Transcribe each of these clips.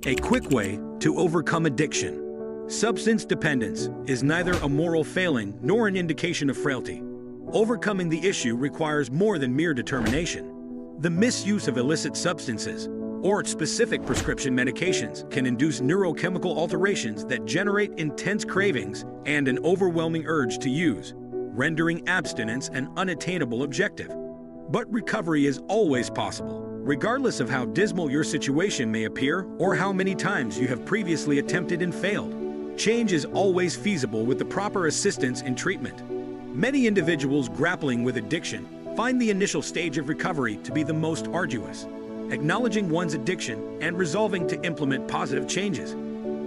A quick way to overcome addiction. Substance dependence is neither a moral failing nor an indication of frailty. Overcoming the issue requires more than mere determination. The misuse of illicit substances or specific prescription medications can induce neurochemical alterations that generate intense cravings and an overwhelming urge to use, rendering abstinence an unattainable objective. But recovery is always possible, regardless of how dismal your situation may appear or how many times you have previously attempted and failed. Change is always feasible with the proper assistance and treatment. Many individuals grappling with addiction find the initial stage of recovery to be the most arduous. Acknowledging one's addiction and resolving to implement positive changes.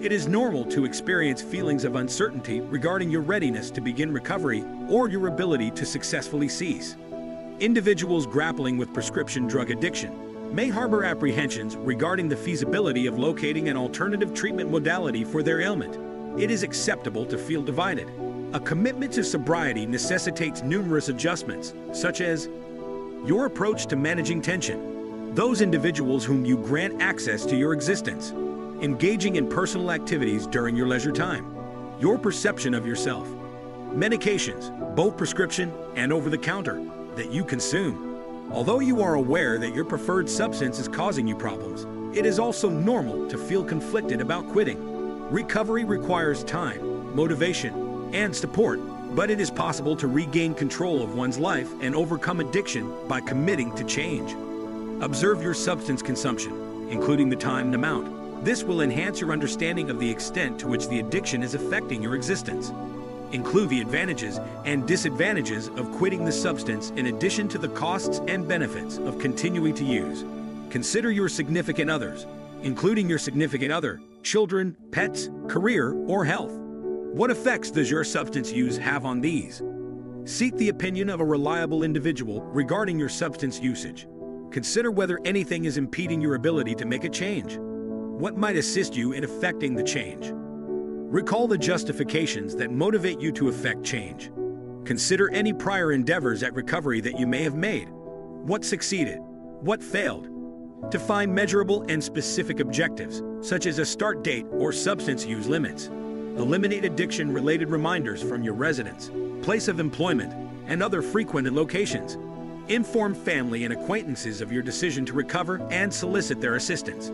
It is normal to experience feelings of uncertainty regarding your readiness to begin recovery or your ability to successfully cease. Individuals grappling with prescription drug addiction may harbor apprehensions regarding the feasibility of locating an alternative treatment modality for their ailment. It is acceptable to feel divided. A commitment to sobriety necessitates numerous adjustments, such as your approach to managing tension, those individuals whom you grant access to your existence, engaging in personal activities during your leisure time, your perception of yourself, medications, both prescription and over-the-counter, that you consume. Although you are aware that your preferred substance is causing you problems, it is also normal to feel conflicted about quitting. Recovery requires time, motivation, and support, but it is possible to regain control of one's life and overcome addiction by committing to change. Observe your substance consumption, including the time and amount. This will enhance your understanding of the extent to which the addiction is affecting your existence. Include the advantages and disadvantages of quitting the substance in addition to the costs and benefits of continuing to use. Consider your significant others, including your significant other, children, pets, career, or health. What effects does your substance use have on these? Seek the opinion of a reliable individual regarding your substance usage. Consider whether anything is impeding your ability to make a change. What might assist you in effecting the change? Recall the justifications that motivate you to effect change. Consider any prior endeavors at recovery that you may have made. What succeeded? What failed? Define measurable and specific objectives, such as a start date or substance use limits. Eliminate addiction-related reminders from your residence, place of employment, and other frequented locations. Inform family and acquaintances of your decision to recover and solicit their assistance.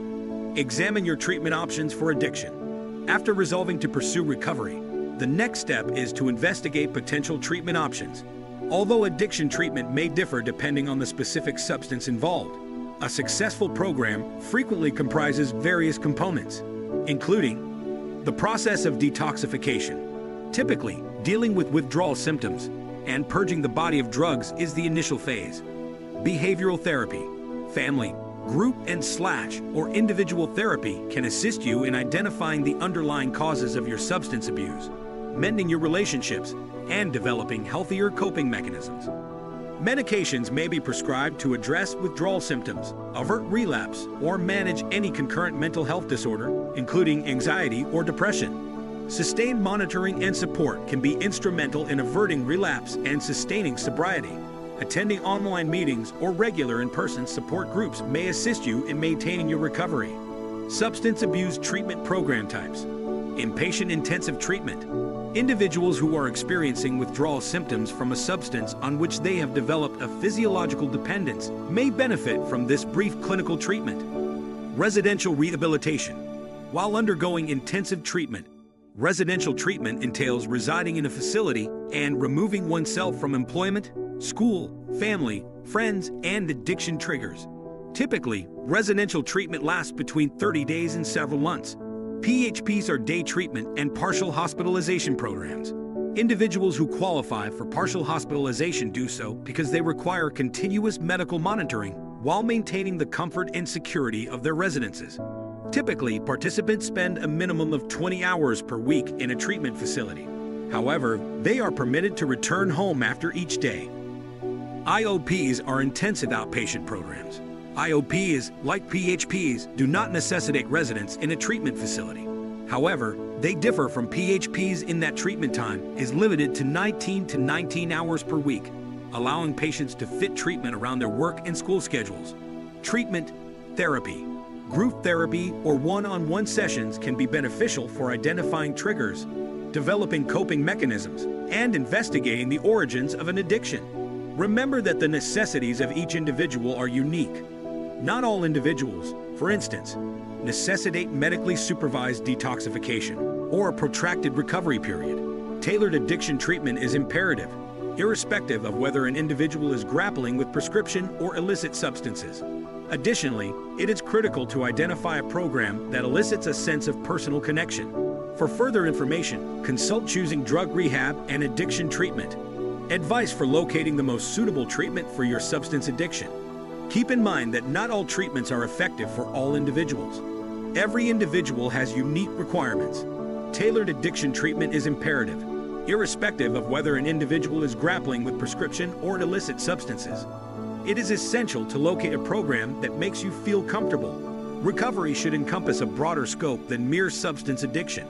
Examine your treatment options for addiction. After resolving to pursue recovery, the next step is to investigate potential treatment options. Although addiction treatment may differ depending on the specific substance involved, a successful program frequently comprises various components, including the process of detoxification. Typically, dealing with withdrawal symptoms and purging the body of drugs is the initial phase. Behavioral therapy, family, group or individual therapy can assist you in identifying the underlying causes of your substance abuse, mending your relationships, and developing healthier coping mechanisms. Medications may be prescribed to address withdrawal symptoms, avert relapse, or manage any concurrent mental health disorder, including anxiety or depression. Sustained monitoring and support can be instrumental in averting relapse and sustaining sobriety. Attending online meetings or regular in-person support groups may assist you in maintaining your recovery. Substance abuse treatment program types. Inpatient intensive treatment. Individuals who are experiencing withdrawal symptoms from a substance on which they have developed a physiological dependence may benefit from this brief clinical treatment. Residential rehabilitation. While undergoing intensive treatment, residential treatment entails residing in a facility and removing oneself from employment, school, family, friends, and addiction triggers. Typically, residential treatment lasts between 30 days and several months. PHPs are day treatment and partial hospitalization programs. Individuals who qualify for partial hospitalization do so because they require continuous medical monitoring while maintaining the comfort and security of their residences. Typically, participants spend a minimum of 20 hours per week in a treatment facility. However, they are permitted to return home after each day. IOPs are intensive outpatient programs. IOPs, like PHPs, do not necessitate residence in a treatment facility. However, they differ from PHPs in that treatment time is limited to 19 hours per week, allowing patients to fit treatment around their work and school schedules. Treatment, therapy, Group therapy or one-on-one sessions can be beneficial for identifying triggers, developing coping mechanisms, and investigating the origins of an addiction. Remember that the necessities of each individual are unique. Not all individuals, for instance, necessitate medically supervised detoxification or a protracted recovery period. Tailored addiction treatment is imperative, irrespective of whether an individual is grappling with prescription or illicit substances. Additionally, it is critical to identify a program that elicits a sense of personal connection. For further information, consult choosing drug rehab and addiction treatment. Advice for locating the most suitable treatment for your substance addiction. Keep in mind that not all treatments are effective for all individuals. Every individual has unique requirements. Tailored addiction treatment is imperative, irrespective of whether an individual is grappling with prescription or illicit substances. It is essential to locate a program that makes you feel comfortable. Recovery should encompass a broader scope than mere substance addiction.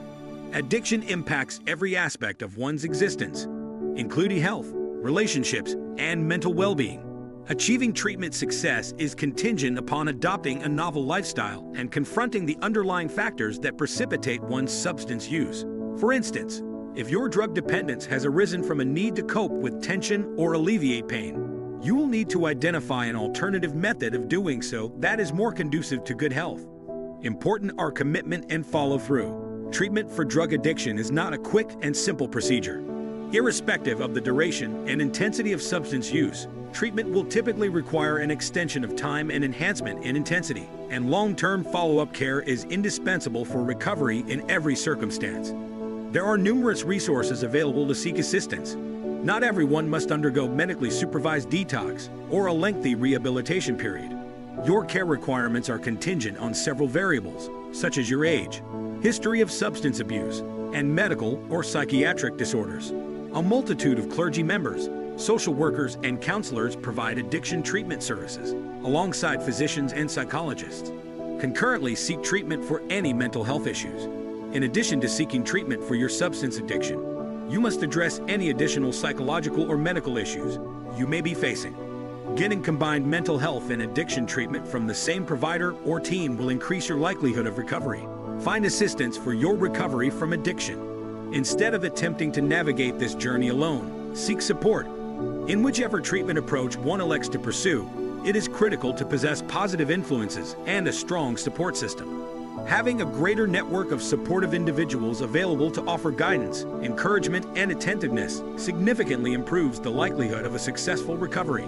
Addiction impacts every aspect of one's existence, including health, relationships, and mental well-being. Achieving treatment success is contingent upon adopting a novel lifestyle and confronting the underlying factors that precipitate one's substance use. For instance, if your drug dependence has arisen from a need to cope with tension or alleviate pain, you will need to identify an alternative method of doing so that is more conducive to good health. Important are commitment and follow-through. Treatment for drug addiction is not a quick and simple procedure. Irrespective of the duration and intensity of substance use, treatment will typically require an extension of time and enhancement in intensity, and long-term follow-up care is indispensable for recovery in every circumstance. There are numerous resources available to seek assistance. Not everyone must undergo medically supervised detox or a lengthy rehabilitation period. Your care requirements are contingent on several variables, such as your age, history of substance abuse, and medical or psychiatric disorders. A multitude of clergy members, social workers, and counselors provide addiction treatment services, alongside physicians and psychologists. Concurrently, seek treatment for any mental health issues. In addition to seeking treatment for your substance addiction, you must address any additional psychological or medical issues you may be facing. Getting combined mental health and addiction treatment from the same provider or team will increase your likelihood of recovery. Find assistance for your recovery from addiction. Instead of attempting to navigate this journey alone, seek support. In whichever treatment approach one elects to pursue, it is critical to possess positive influences and a strong support system. Having a greater network of supportive individuals available to offer guidance, encouragement, and attentiveness significantly improves the likelihood of a successful recovery.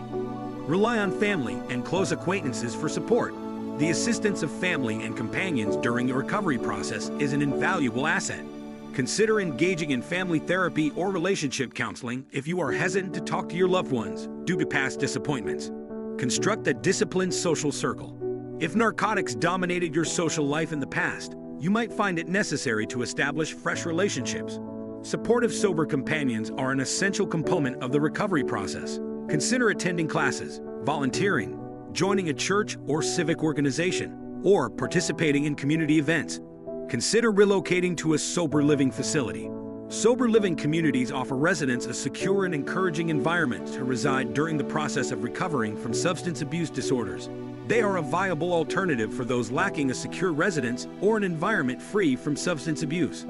Rely on family and close acquaintances for support. The assistance of family and companions during your recovery process is an invaluable asset. Consider engaging in family therapy or relationship counseling if you are hesitant to talk to your loved ones due to past disappointments. Construct a disciplined social circle. If narcotics dominated your social life in the past, you might find it necessary to establish fresh relationships. Supportive sober companions are an essential component of the recovery process. Consider attending classes, volunteering, joining a church or civic organization, or participating in community events. Consider relocating to a sober living facility. Sober living communities offer residents a secure and encouraging environment to reside during the process of recovering from substance abuse disorders. They are a viable alternative for those lacking a secure residence or an environment free from substance abuse.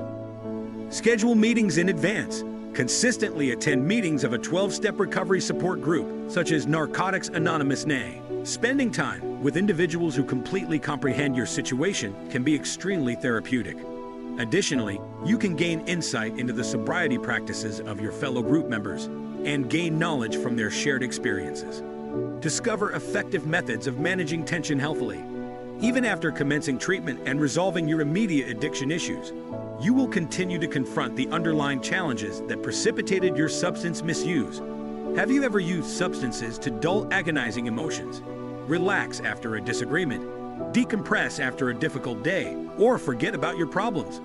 Schedule meetings in advance. Consistently attend meetings of a 12-step recovery support group, such as Narcotics Anonymous NA. Spending time with individuals who completely comprehend your situation can be extremely therapeutic. Additionally, you can gain insight into the sobriety practices of your fellow group members and gain knowledge from their shared experiences. Discover effective methods of managing tension healthily. Even after commencing treatment and resolving your immediate addiction issues, you will continue to confront the underlying challenges that precipitated your substance misuse. Have you ever used substances to dull agonizing emotions, relax after a disagreement, decompress after a difficult day, or forget about your problems?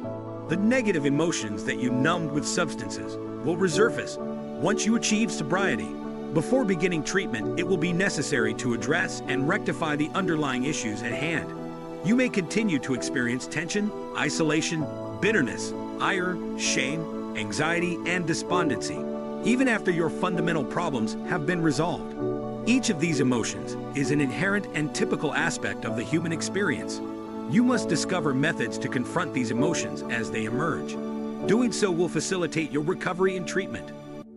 The negative emotions that you numbed with substances will resurface once you achieve sobriety. Before beginning treatment, it will be necessary to address and rectify the underlying issues at hand. You may continue to experience tension, isolation, bitterness, ire, shame, anxiety, and despondency, even after your fundamental problems have been resolved. Each of these emotions is an inherent and typical aspect of the human experience. You must discover methods to confront these emotions as they emerge. Doing so will facilitate your recovery and treatment.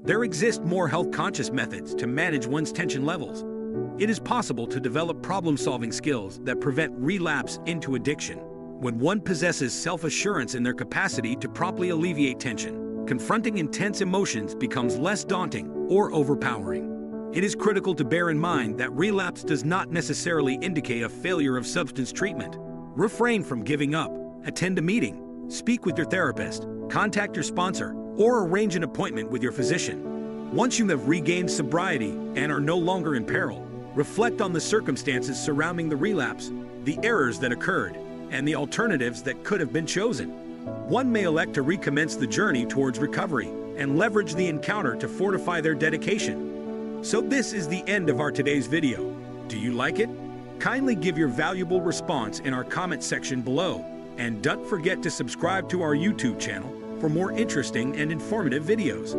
There exist more health-conscious methods to manage one's tension levels. It is possible to develop problem-solving skills that prevent relapse into addiction. When one possesses self-assurance in their capacity to promptly alleviate tension, confronting intense emotions becomes less daunting or overpowering. It is critical to bear in mind that relapse does not necessarily indicate a failure of substance treatment. Refrain from giving up, attend a meeting, speak with your therapist, contact your sponsor, or arrange an appointment with your physician. Once you have regained sobriety and are no longer in peril, reflect on the circumstances surrounding the relapse, the errors that occurred, and the alternatives that could have been chosen. One may elect to recommence the journey towards recovery and leverage the encounter to fortify their dedication. So this is the end of our today's video. Do you like it? Kindly give your valuable response in our comment section below, and don't forget to subscribe to our YouTube channel for more interesting and informative videos.